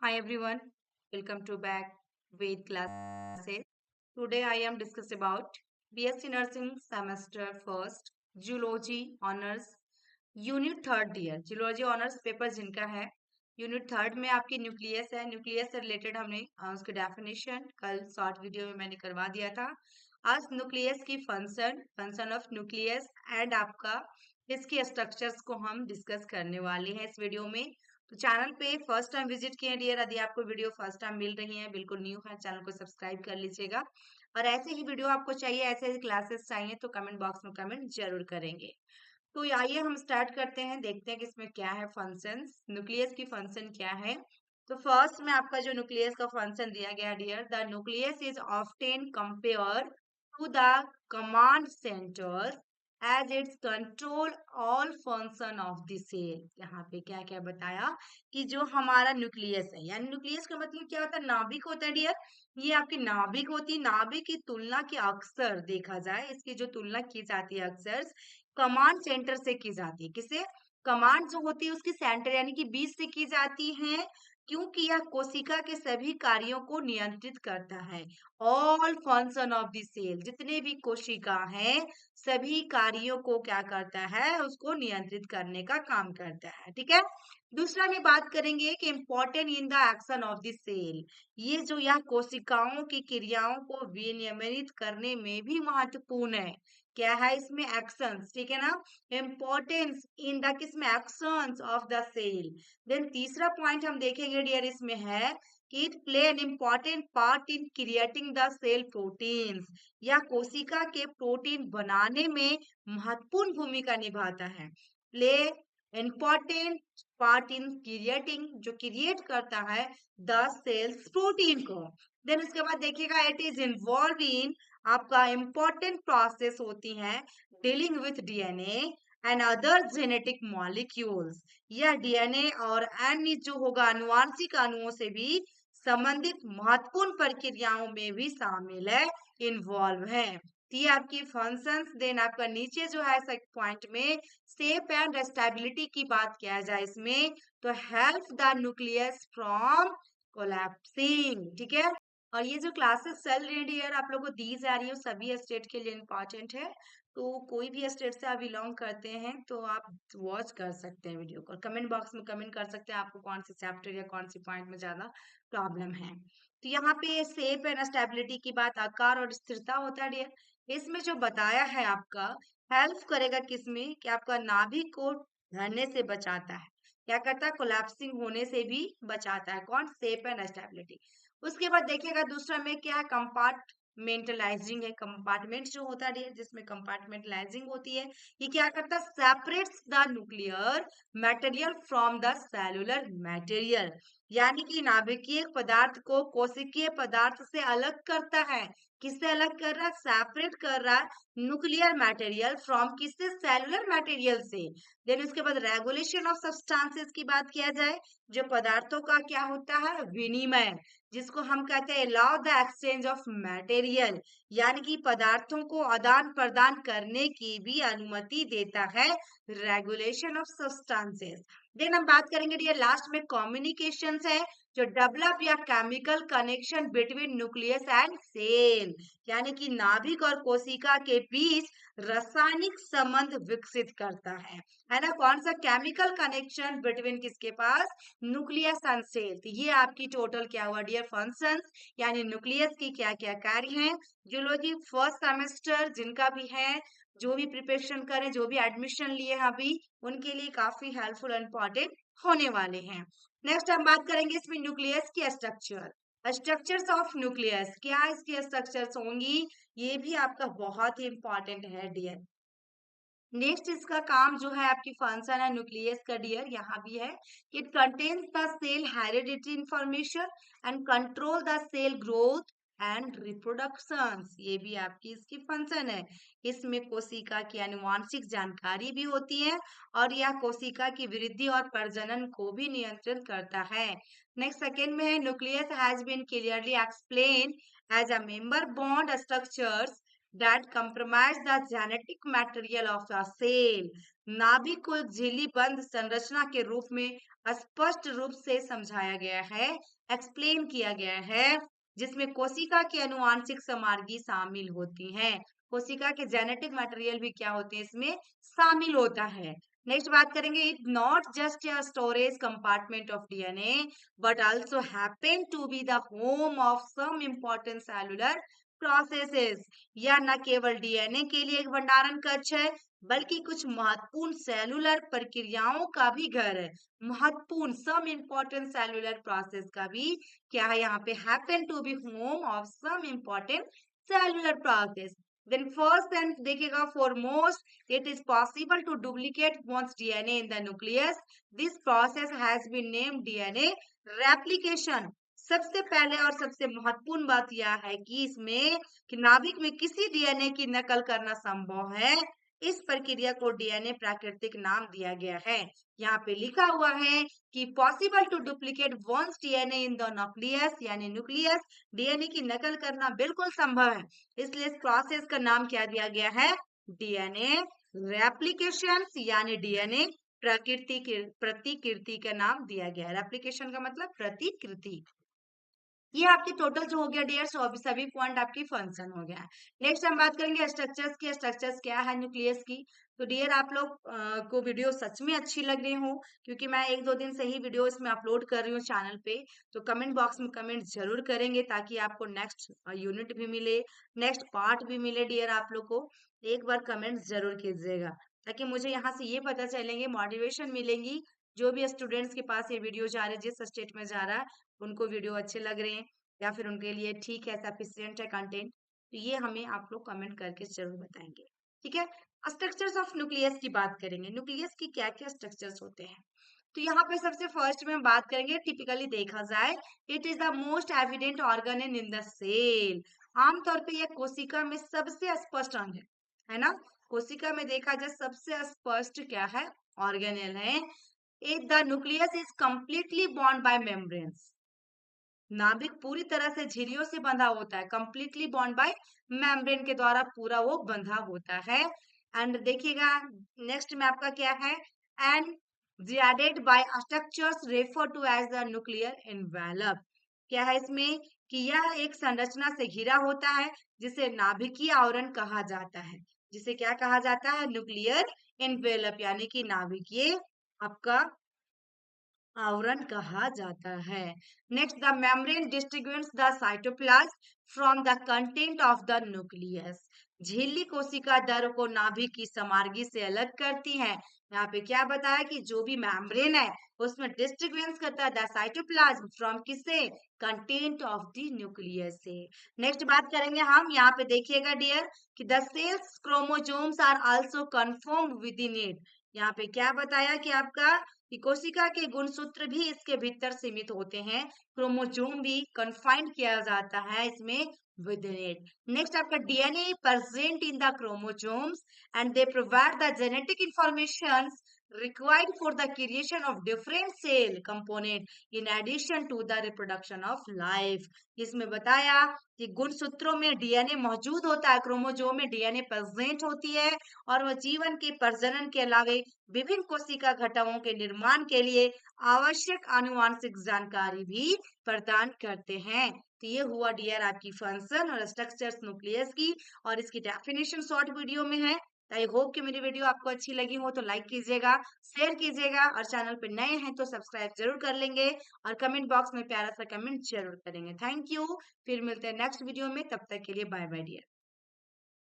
Hi everyone, welcome to back with classes. Today I am discuss about BSc Nursing semester first Zoology Honors unit third year geology honours paper जिनका है unit third में आपकी nucleus है। Nucleus से related हमने उसके definition कल short video में मैंने करवा दिया था। आज न्यूक्लियस की फंक्शन ऑफ न्यूक्लियस एंड आपका इसके स्ट्रक्चर्स को हम डिस्कस करने वाले हैं इस वीडियो में। तो चैनल पे फर्स्ट टाइम विजिट किए डियर, यदि आपको वीडियो फर्स्ट टाइम मिल रही है, बिल्कुल न्यू है, चैनल को सब्सक्राइब कर लीजिएगा। और ऐसे ही वीडियो आपको चाहिए, ऐसे ही क्लासेस चाहिए तो कमेंट बॉक्स में कमेंट जरूर करेंगे। तो आइए हम स्टार्ट करते हैं, देखते हैं कि इसमें क्या है फंक्शंस, न्यूक्लियस की फंक्शन क्या है। तो फर्स्ट में आपका जो न्यूक्लियस का फंक्शन दिया गया dear, the nucleus is often compare to the command centre as it's control all function of the cell. यहाँ पे क्या क्या बताया कि जो हमारा न्यूक्लियस है, यानी न्यूक्लियस का मतलब क्या होता है, नाभिक होता है डियर। ये आपकी नाभिक होती है। नाभिक की तुलना की अक्सर देखा जाए, इसकी जो तुलना की जाती है अक्सर कमांड सेंटर से की जाती है। किसे? कमांड जो होती है उसकी सेंटर यानी कि बीच से की जाती है, क्योंकि यह कोशिका के सभी कार्यों को नियंत्रित करता है। All function of the cell, जितने भी कोशिका हैं सभी कार्यों को क्या करता है, उसको नियंत्रित करने का काम करता है। ठीक है। दूसरा में बात करेंगे कि important in the action of the cell, ये जो यह कोशिकाओं की क्रियाओं को विनियमित करने में भी महत्वपूर्ण है। क्या है इसमें? एक्शंस। ठीक है ना। इम्पोर्टेंस इन द किसमें? Actions of the cell. Then तीसरा पॉइंट हम देखेंगे डियर, इसमें है कि it play an important part in creating the cell proteins, या कोशिका के प्रोटीन बनाने में महत्वपूर्ण भूमिका निभाता है। Play important part in creating, जो क्रिएट करता है द सेल्स प्रोटीन को। देन उसके बाद देखिएगा, इट इज इन्वॉल्व इन आपका इम्पोर्टेंट प्रोसेस होती है dealing with DNA and other genetic molecules. यह डीएनए और अन्य जो होगा अनुवांशिक अणुओं से भी संबंधित महत्वपूर्ण प्रक्रियाओं में भी शामिल है, इन्वॉल्व है। तो ये आपकी फंक्शंस। देन आपका नीचे जो है पॉइंट में शेप एंड स्टेबिलिटी की बात किया जाए इसमें, तो help the nucleus from collapsing. ठीक है। और ये जो क्लासेस चल रही है डियर, आप लोगों को दी जा रही है, सभी स्टेट के लिए इम्पोर्टेंट है। तो कोई भी स्टेट से आप बिलोंग करते हैं तो आप वॉच कर सकते हैं वीडियो को, कमेंट बॉक्स में कमेंट कर सकते हैं आपको कौन से चैप्टर या कौन सी पॉइंट में ज्यादा प्रॉब्लम है। तो यहाँ पे शेप एंड स्टेबिलिटी की बात, आकार और स्थिरता होता है डियर। इसमें जो बताया है आपका, हेल्प करेगा किसमें कि आपका नाभिक को धरने से बचाता है। क्या करता है? कोलैप्सिंग होने से भी बचाता है। कौन? Shape and stability. उसके बाद देखिएगा दूसरा में क्या है, कंपार्टमेंटलाइजिंग है। कंपार्टमेंट जो होता है जिसमें कंपार्टमेंटलाइजिंग होती है, ये क्या करता है? Separates the nuclear material from the cellular material, यानी कि नाभिकीय पदार्थ को कोशिकीय पदार्थ से अलग करता है। किससे अलग कर रहा है? सेपरेट कर रहा है न्यूक्लियर मटेरियल फ्रॉम किससे? सेलुलर मटेरियल से। देन उसके बाद रेगुलेशन ऑफ सब्सटेंसेस की बात किया जाए, जो पदार्थों का क्या होता है? विनिमय, जिसको हम कहते हैं allow the exchange of material, यानी कि पदार्थों को आदान प्रदान करने की भी अनुमति देता है, रेगुलेशन ऑफ सब्सटेंसेस। देन हम बात करेंगे डियर लास्ट में कम्युनिकेशंस है, जो डेवलप या chemical connection between nucleus and cell, यानी कि नाभिक और कोशिका के बीच रासायनिक संबंध विकसित करता है ना। कौन सा? केमिकल कनेक्शन बिटवीन किसके पास? Nucleus and cell. तो ये आपकी टोटल क्या हुआ डियर? फंक्शंस, यानी न्यूक्लियस की क्या क्या कार्य हैं। जो लोग फर्स्ट सेमेस्टर जिनका भी है, जो भी प्रिपरेशन करें, जो भी एडमिशन लिए हैं अभी, उनके लिए काफी हेल्पफुल और इम्पोर्टेंट होने वाले हैं। नेक्स्ट हम बात करेंगे इसमें न्यूक्लियस की स्ट्रक्चर, स्ट्रक्चर्स ऑफ न्यूक्लियस, क्या इसकी स्ट्रक्चर्स होंगी, ये भी आपका बहुत ही इंपॉर्टेंट है डियर। नेक्स्ट इसका काम जो है आपकी फंक्शन है न्यूक्लियस का डियर, यहाँ भी है, it contains the cell heredity information and control the cell growth and reproductions, ये भी आपकी इसकी फंक्शन है। इसमें कोशिका की आनुवांशिक जानकारी भी होती है और यह कोशिका की वृद्धि और प्रजनन को भी नियंत्रित करता है। नेक्स्ट सेकेंड में है, nucleus has been clearly explain as a member bond structures that compromise the genetic material of the cell, नाभिक को झिल्ली बंद संरचना के रूप में स्पष्ट रूप से समझाया गया है, एक्सप्लेन किया गया है, जिसमें कोशिका की अनुवांशिक सामग्री शामिल होती हैं। कोशिका के जेनेटिक मटेरियल भी क्या होते हैं इसमें शामिल होता है। नेक्स्ट बात करेंगे, it not just a storage compartment of DNA but also happen to be the home of some important cellular processes. या न केवल डीएनए के लिए एक भंडारण कक्ष है, बल्कि कुछ महत्वपूर्ण सेलुलर प्रक्रियाओं का भी घर है। महत्वपूर्ण सम इम्पोर्टेंट सेलुलर प्रोसेस का भी क्या है यहाँ पे, happen to be home of some important cellular process. Then first and देखिएगा, foremost it is possible to duplicate one's DNA in the nucleus. This process has been named DNA replication. सबसे पहले और सबसे महत्वपूर्ण बात यह है कि इसमें कि नाभिक में किसी डीएनए की नकल करना संभव है। इस प्रक्रिया को डीएनए प्राकृतिक नाम दिया गया है। यहाँ पे लिखा हुआ है कि possible to duplicate once DNA in the nucleus, यानी न्यूक्लियस डीएनए की नकल करना बिल्कुल संभव है। इसलिए इस प्रोसेस का नाम क्या दिया गया है, डीएनए रेप्लिकेशन, यानी डीएनए प्रतिकृति का नाम दिया गया है। रेप्लिकेशन का मतलब प्रतिकृति। ये आपकी टोटल जो हो गया डियर, सभी पॉइंट आपकी फंक्शन हो गया है। नेक्स्ट हम बात करेंगे स्ट्रक्चर्स की। स्ट्रक्चर्स क्या है न्यूक्लियस की। तो डियर आप लोग को वीडियो सच में अच्छी लग रही हो, क्योंकि मैं 1-2 दिन से ही वीडियो इसमें अपलोड कर रही हूँ चैनल पे। तो कमेंट बॉक्स में कमेंट जरूर करेंगे, ताकि आपको नेक्स्ट यूनिट भी मिले, नेक्स्ट पार्ट भी मिले। डियर आप लोग को एक बार कमेंट जरूर कीजिएगा, ताकि मुझे यहाँ से ये पता चलेंगे, मोटिवेशन मिलेंगी। जो भी स्टूडेंट्स के पास ये वीडियो जा रहे हैं, जिस स्टेट में जा रहा है, उनको वीडियो अच्छे लग रहे हैं या फिर उनके लिए ठीक है, सफिशियंट है कंटेंट, तो ये हमें आप लोग कमेंट करके जरूर बताएंगे। ठीक है, स्ट्रक्चर्स ऑफ न्यूक्लियस की बात करेंगे। न्यूक्लियस की क्या क्या स्ट्रक्चर्स होते हैं, तो यहाँ पे सबसे फर्स्ट में हम बात करेंगे, टिपिकली देखा जाए, it is the most evident organ in the cell. आमतौर पे यह कोशिका में सबसे स्पष्ट अंग है ना। कोशिका में देखा जाए सबसे स्पष्ट क्या है, ऑर्गेनेल है। The nucleus is completely bond by membranes. नाभिक पूरी तरह से झिल्लियों से बंधा होता है, कंप्लीटली बॉन्ड बाय मेम्ब्रेन के द्वारा पूरा वो बंधा होता है। एंड देखिएगा नेक्स्ट में आपका क्या है, एंड जियाडेड by structures refer to as the nuclear envelope. क्या है इसमें कि यह एक संरचना से घिरा होता है, जिसे नाभिकीय आवरण कहा जाता है। जिसे क्या कहा जाता है, न्यूक्लियर एनवेलप, यानी कि नाभिकीय आपका आवरण कहा जाता है। Next, the membrane distinguish the cytoplasm from the content of the nucleus. झिल्ली कोशिका दर को नाभिक की सामग्री से अलग करती है। यहाँ पे क्या बताया कि जो भी मेम्ब्रेन है उसमें डिस्टिंग्विश करता है द साइटोप्लाज्म फ्रॉम किससे, कंटेंट ऑफ द न्यूक्लियस से। नेक्स्ट बात करेंगे हम, यहाँ पे देखिएगा डियर कि the cells chromosomes are also confirmed within it. यहाँ पे क्या बताया कि आपका कि कोशिका के गुणसूत्र भी इसके भीतर सीमित होते हैं, क्रोमोसोम भी कन्फाइंड किया जाता है इसमें विद इन इट। नेक्स्ट आपका DNA present in the chromosomes and they provide the genetic information required for the creation of different cell component in addition to the reproduction of life। इसमें बताया कि गुणसूत्रों में डीएनए मौजूद होता है, chromosome में डीएनए प्रेजेंट होती है, और वह जीवन के प्रजनन के अलावा विभिन्न कोशिका घटकों के निर्माण के लिए आवश्यक आनुवांशिक जानकारी भी प्रदान करते हैं। तो ये हुआ डियर आपकी फंक्शन और स्ट्रक्चर्स न्यूक्लियस की, और इसकी डेफिनेशन शॉर्ट वीडियो में है। आई होप कि मेरी वीडियो आपको अच्छी लगी हो तो लाइक कीजिएगा, शेयर कीजिएगा, और चैनल पे नए हैं तो सब्सक्राइब जरूर कर लेंगे, और कमेंट बॉक्स में प्यारा सा कमेंट जरूर करेंगे। Thank you. फिर मिलते हैं नेक्स्ट वीडियो में, तब तक के लिए बाय बाय डियर।